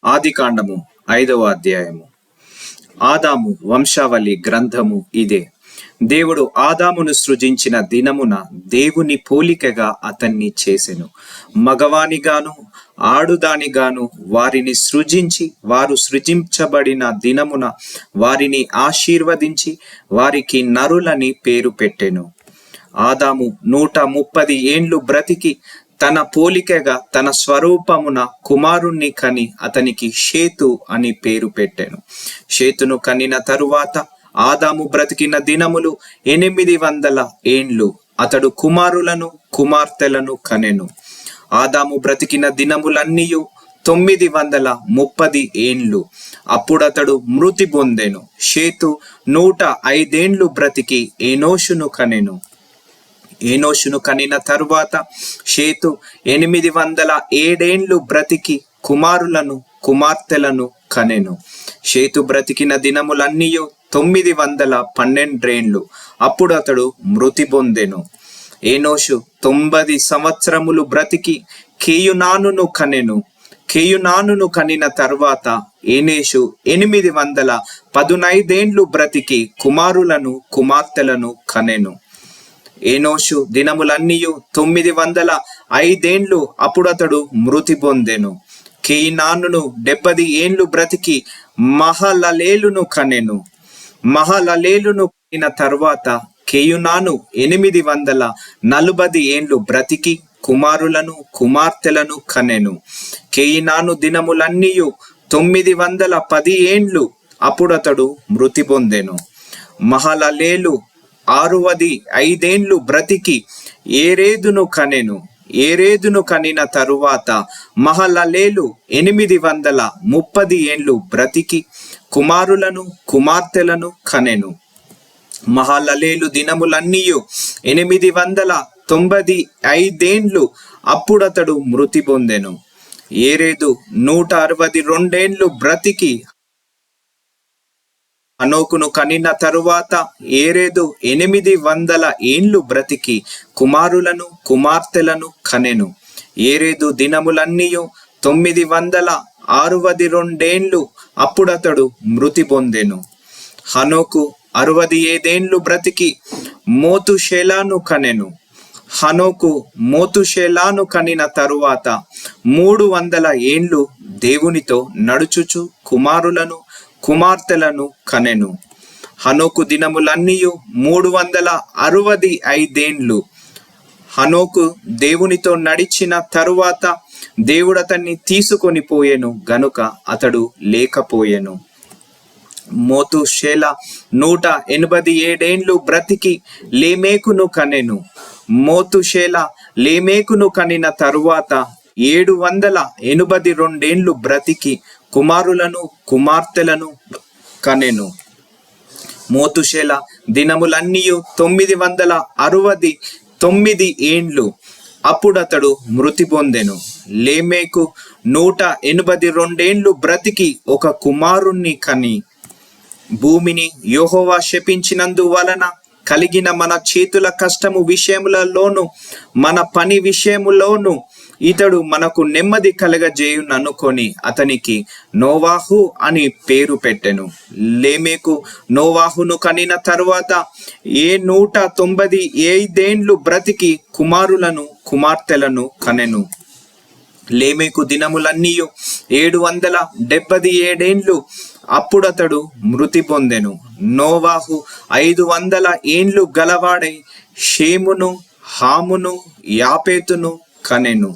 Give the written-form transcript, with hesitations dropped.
ఆదికాండము 5వ అధ్యాయము. ఆదాము వంశావళి గ్రంథము ఇదే. దేవుడు ఆదామును సృజించిన దినమున దేవుని పోలికగా అతన్ని చేసెను. మగవానిగాను ఆడుదానిగాను వారిని సృజించి, వారు సృజించబడిన దినమున వారిని ఆశీర్వదించి వారికి నరులని పేరు పెట్టెను. ఆదాము 130 ఏండ్లు బ్రతికి తన పోలికగా తన స్వరూపమున కుమారుణ్ణి కని అతనికి షేతు అని పేరు పెట్టెను. షేతును కనిన తరువాత ఆదాము బ్రతికిన దినములు 800 ఏండ్లు. అతడు కుమారులను కుమార్తెలను కనెను. ఆదాము బ్రతికిన దినములన్నీయు 930 ఏండ్లు. అప్పుడతడు మృతి పొందెను. షేతు 105 ఏండ్లు బ్రతికి ఏనోషును కనెను. ఏనోషును కనిన తరువాత షేతు 807 ఏండ్లు బ్రతికి కుమారులను కుమార్తెలను కనెను. షేతు బ్రతికిన దినములన్నీయు 912 ఏండ్లు. అప్పుడు అతడు మృతి పొందెను. ఏనోషు 90 సంవత్సరములు బ్రతికి కేయునానును కనెను. కేయునానును కనిన తరువాత ఏనేషు 815 ఏండ్లు బ్రతికి కుమారులను కుమార్తెలను కనెను. ఏనోషు దినములన్నీయు 905 ఏండ్లు. అప్పుడు అతడు మృతి పొందెను. కేయినానును 70 ఏండ్లు బ్రతికి మహలలేలును కనెను. మహలలేలును కనిన తరువాత కేయునాను 840 ఏండ్లు బ్రతికి కుమారులను కుమార్తెలను కనెను. కేయినాను దినములన్నీయు 910 ఏండ్లు. అప్పుడు అతడు మృతి పొందెను. మహలలేలు 65 ఏండ్లు బ్రతికి ఏరేదును కనెను. ఏరేదును కనిన తరువాత మహలలేలు 830 ఏండ్లు బ్రతికి కుమారులను కుమార్తెలను కనెను. మహలలేలు దినములన్నీయు 895 ఏండ్లు. అప్పుడతడు మృతి పొందెను. ఏరేదు 162 ఏండ్లు బ్రతికి హనోకును కనిన తరువాత ఏరేదు 800 ఏండ్లు బ్రతికి కుమారులను కుమార్తెలను కనెను. ఏరేదు దినములన్నీయు 962 ఏండ్లు. అప్పుడతడు మృతి పొందెను. హనోకు 67 ఏండ్లు బ్రతికి మోతుషేలాను కనెను. హనోకు మోతుషేలాను కనిన తరువాత 300 ఏండ్లు దేవునితో నడుచుచు కుమారులను కుమార్తెలను కనెను. హనోకు దినములన్నీయు 365 ఏండ్లు. హనోకు దేవునితో నడిచిన తరువాత దేవుడు అతన్ని తీసుకొని పోయెను గనుక అతడు లేకపోయెను. మోతుషేల 187 ఏండ్లు బ్రతికి లేమేకును కనెను. మోతుషేల లేమేకును కనిన తరువాత 782 ఏండ్లు బ్రతికి కుమారులను కుమార్తెలను కనెను. మోతుషేల దినములన్నీయు 969 ఏండ్లు. అప్పుడతడు మృతి పొందెను. లేమేకు 182 ఏండ్లు బ్రతికి ఒక కుమారుణ్ణి కని, భూమిని యెహోవా శపించినందువలన కలిగిన మన చేతుల కష్టము విషయములలోను మన పని విషయములోను ఇతడు మనకు నెమ్మది కలగజేయుననుకొని అతనికి నోవాహు అని పేరు పెట్టెను. లేమేకు నోవాహును కనిన తరువాత 195 ఏండ్లు బ్రతికి కుమారులను కుమార్తెలను కనెను. లేమేకు దినములన్నీయు 777 ఏండ్లు. అప్పుడతడు మృతి పొందెను. నోవాహు 500 ఏండ్లు గలవాడై షేమును హామును యాపేతును కనెను.